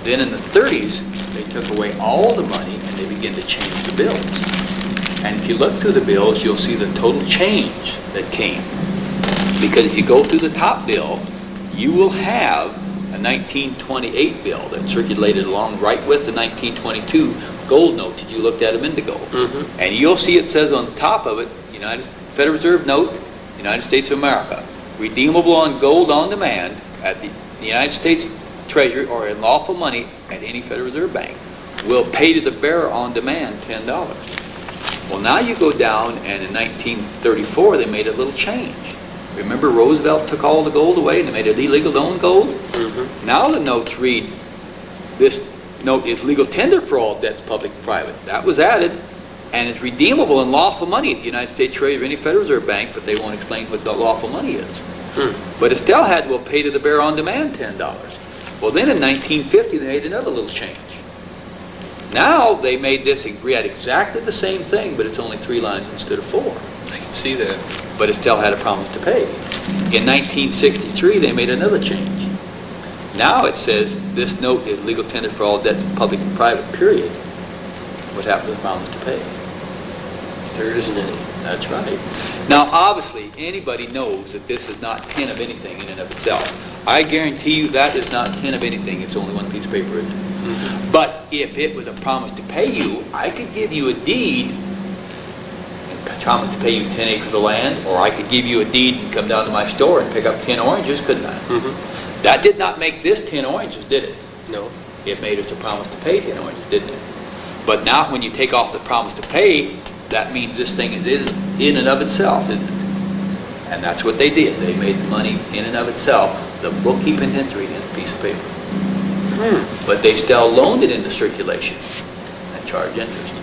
Then in the 30s, they took away all the money and they began to change the bills. And if you look through the bills, you'll see the total change that came. Because if you go through the top bill, you will have a 1928 bill that circulated along right with the 1922 gold note that you looked at a minute ago. And you'll see it says on top of it, Federal Reserve note, United States of America, redeemable on gold on demand at the United States Treasury or in lawful money at any Federal Reserve Bank. Will pay to the bearer on demand $10. Well, now you go down, and in 1934 they made a little change. Remember Roosevelt took all the gold away and they made it illegal to own gold? Now the notes read, this note is legal tender for all debts, public and private. That was added, and it's redeemable in lawful money at the United States Treasury or any Federal Reserve Bank, but they won't explain what the lawful money is. But it still had will pay to the bearer on demand $10. Well, then in 1950 they made another little change. Now they made this agree at exactly the same thing, but it's only 3 lines instead of 4. I can see that. But it still had a promise to pay. In 1963 they made another change. Now it says this note is legal tender for all debt, public and private, period. What happened to the promise to pay? There isn't any. That's right. Now obviously anybody knows that this is not 10 of anything in and of itself. I guarantee you that is not 10 of anything. It's only one piece of paper, isn't it? But if it was a promise to pay you, I could give you a deed and promise to pay you 10 acres of land, or I could give you a deed and come down to my store and pick up 10 oranges, couldn't I? That did not make this 10 oranges, did it? No. It made us a promise to pay 10 oranges, didn't it? But now when you take off the promise to pay, that means this thing is in and of itself, isn't it? And that's what they did. They made the money in and of itself, the bookkeeping entry in a piece of paper. But they still loaned it into circulation and charged interest.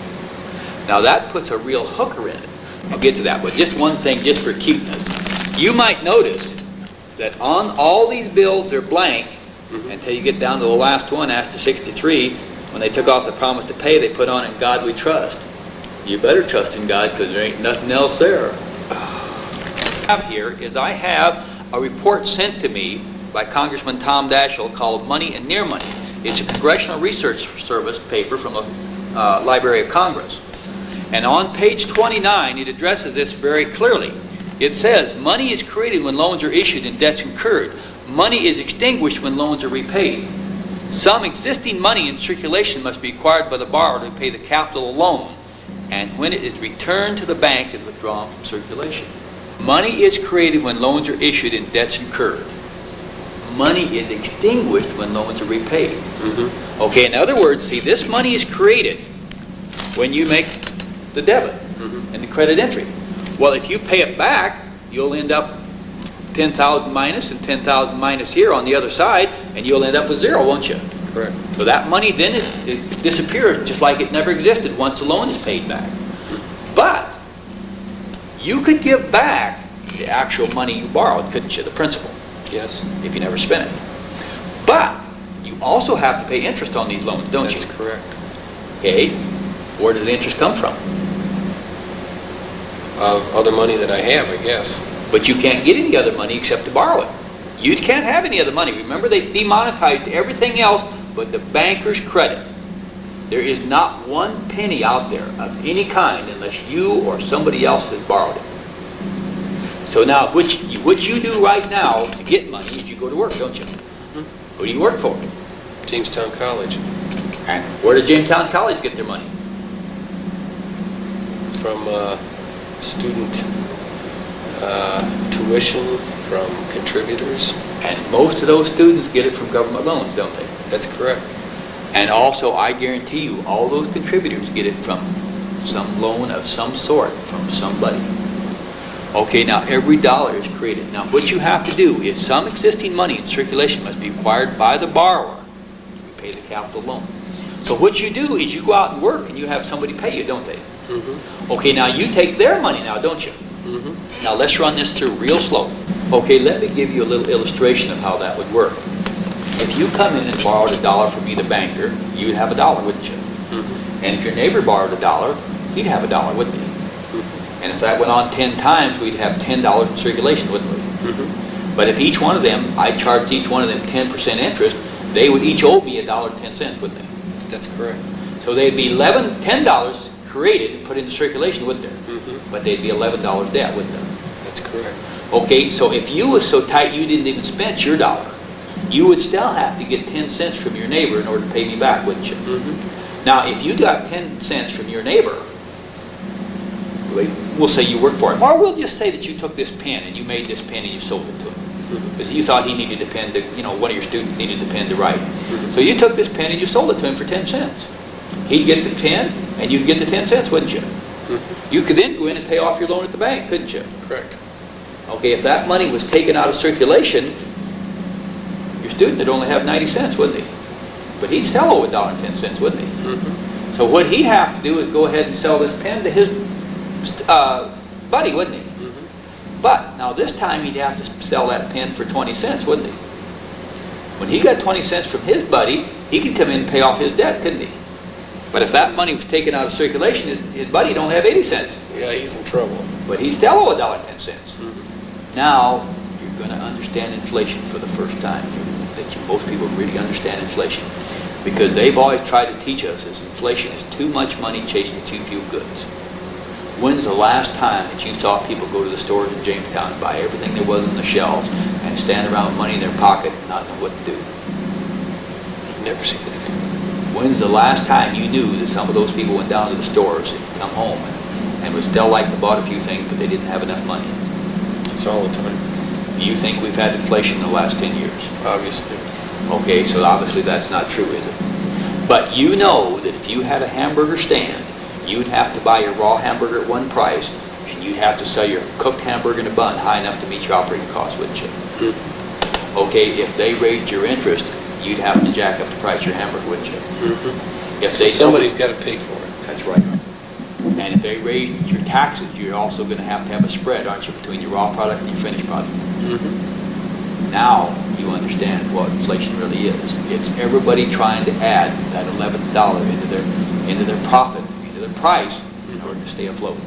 Now that puts a real hooker in it. I'll get to that, but just one thing, just for cuteness. You might notice that on all these bills they're blank until you get down to the last one after 63. When they took off the promise to pay, they put on "In God We Trust." You better trust in God, because there ain't nothing else there. Here is I have a report sent to me by Congressman Tom Daschle called Money and Near Money. It's a Congressional Research Service paper from the Library of Congress. And on page 29, it addresses this very clearly. It says, money is created when loans are issued and debts incurred. Money is extinguished when loans are repaid. Some existing money in circulation must be acquired by the borrower to pay the capital of loan, and when it is returned to the bank, it is withdrawn from circulation. Money is created when loans are issued and debts incurred. Money is extinguished when loans are repaid. Okay, in other words, see, this money is created when you make the debit and the credit entry. Well, if you pay it back, you'll end up 10,000 minus and 10,000 minus here on the other side, and you'll end up with 0, won't you? Correct. So that money then it disappears just like it never existed once the loan is paid back. But you could give back the actual money you borrowed, couldn't you? The principal. Yes. If you never spent it. But you also have to pay interest on these loans, don't you? That's correct. Okay. Where does the interest come from? Other money that I have, I guess. But you can't get any other money except to borrow it. You can't have any other money. Remember, they demonetized everything else but the banker's credit. There is not one penny out there of any kind unless you or somebody else has borrowed it. So now, what you do right now to get money is you go to work, don't you? Who do you work for? Jamestown College. And where does Jamestown College get their money? From student tuition, from contributors. And most of those students get it from government loans, don't they? That's correct. And also, I guarantee you, all those contributors get it from some loan of some sort from somebody. Okay, now every dollar is created. Now what you have to do is some existing money in circulation must be acquired by the borrower to repay the capital loan. So what you do is you go out and work and you have somebody pay you, don't they? Okay, now you take their money now, don't you? Now let's run this through real slow. Okay, let me give you a little illustration of how that would work. If you come in and borrowed $1 from me, the banker, you'd have $1, wouldn't you? And if your neighbor borrowed $1, he'd have $1, wouldn't he? And if that went on 10 times, we'd have $10 in circulation, wouldn't we? But if each one of them, I charged each one of them 10% interest, they would each owe me $1.10, wouldn't they? That's correct. So they'd be $10 created and put into circulation, wouldn't there? But they'd be $11 debt, wouldn't there? That's correct. Okay, so if you was so tight you didn't even spend your dollar, you would still have to get 10 cents from your neighbor in order to pay me back, wouldn't you? Now, if you got 10 cents from your neighbor, we'll say you worked for him, or we'll just say that you took this pen and you made this pen and you sold it to him. Because you thought he needed a pen to, one of your students needed a pen to write. So you took this pen and you sold it to him for 10 cents. He'd get the pen and you'd get the 10 cents, wouldn't you? You could then go in and pay off your loan at the bank, couldn't you? Correct. Okay, if that money was taken out of circulation, your student would only have 90 cents, wouldn't he? But he'd still owe $1.10, wouldn't he? So what he'd have to do is go ahead and sell this pen to his buddy, wouldn't he? But now this time he'd have to sell that pen for 20 cents, wouldn't he? When he got 20 cents from his buddy, he could come in and pay off his debt, couldn't he? But if that money was taken out of circulation, his buddy don't have 80 cents. Yeah, he's in trouble. But he still owe $1.10. Now you're going to understand inflation for the first time. Most people really understand inflation. Because they've always tried to teach us is inflation is too much money chasing too few goods. When's the last time that you saw people go to the stores in Jamestown and buy everything there was on the shelves and stand around with money in their pocket and not know what to do? You've never seen it. When's the last time you knew that some of those people went down to the stores and come home and would still like to bought a few things, but they didn't have enough money? It's all the time. Do you think we've had inflation in the last 10 years? Obviously. Okay, so obviously that's not true, is it? But you know that if you had a hamburger stand, you'd have to buy your raw hamburger at one price, and you'd have to sell your cooked hamburger in a bun high enough to meet your operating costs, wouldn't you? Okay, if they raised your interest, you'd have to jack up the price of your hamburger, wouldn't you? If they Somebody's got to pay for it. That's right. And if they raised your taxes, you're also going to have a spread, aren't you, between your raw product and your finished product? Now you understand what inflation really is. It's everybody trying to add that $11 into their profit, into their price, in order to stay afloat.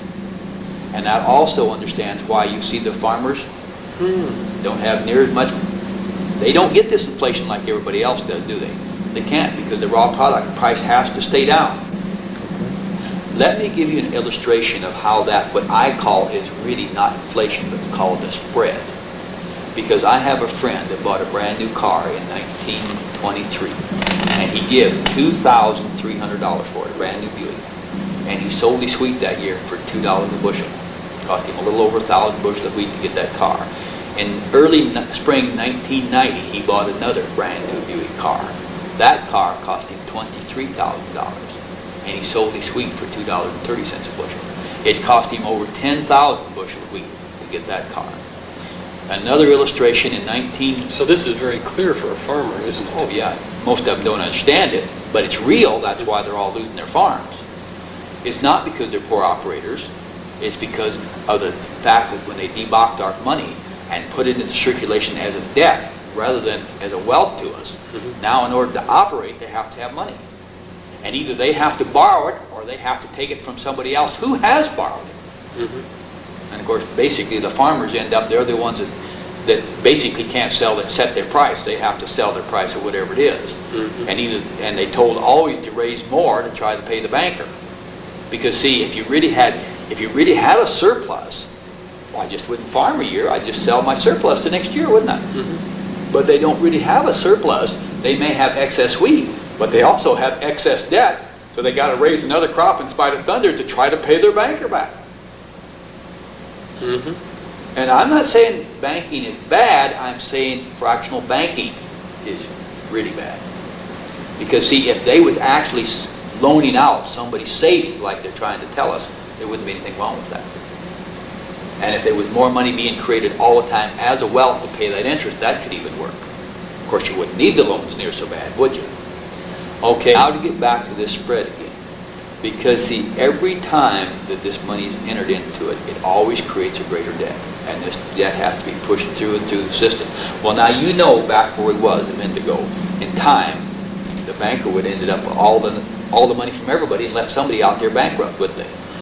And that also understands why you see the farmers don't have near as much. They don't get this inflation like everybody else does, do they? They can't, because the raw product price has to stay down. Let me give you an illustration of how that, what I call, is really not inflation, but called the spread. Because I have a friend that bought a brand new car in 1923, and he gave $2,300 for it, a brand new Buick. And he sold his wheat that year for $2 a bushel. It cost him a little over 1,000 bushels of wheat to get that car. In early spring 1990, he bought another brand new Buick car. That car cost him $23,000, and he sold his wheat for $2.30 a bushel. It cost him over 10,000 bushels of wheat to get that car. Another illustration in So this is very clear for a farmer, isn't it? Oh yeah, most of them don't understand it, but it's real. That's why they're all losing their farms. It's not because they're poor operators. It's because of the fact that when they debocked our money and put it into circulation as a debt rather than as a wealth to us, now in order to operate, they have to have money. And either they have to borrow it or they have to take it from somebody else who has borrowed it. And of course, basically, the farmers end up, they're the ones that basically can't set their price. They have to sell their price at whatever it is. And they told always to raise more to try to pay the banker. Because see, if you really had a surplus, well, I just wouldn't farm a year. I'd just sell my surplus the next year, wouldn't I? But they don't really have a surplus. They may have excess wheat, but they also have excess debt. So they got to raise another crop in spite of thunder to try to pay their banker back. And I'm not saying banking is bad, I'm saying fractional banking is really bad. Because see, if they was actually loaning out somebody's savings like they're trying to tell us, there wouldn't be anything wrong with that. And if there was more money being created all the time as a wealth to pay that interest, that could even work. Of course, you wouldn't need the loans near so bad, would you? Okay, now to get back to this spread again. Because see, every time that this money is entered into it, it always creates a greater debt. And this debt has to be pushed through into the system. Well, now you know back where it was a minute ago. In time, the banker would end up with all the money from everybody and left somebody out there bankrupt, wouldn't they?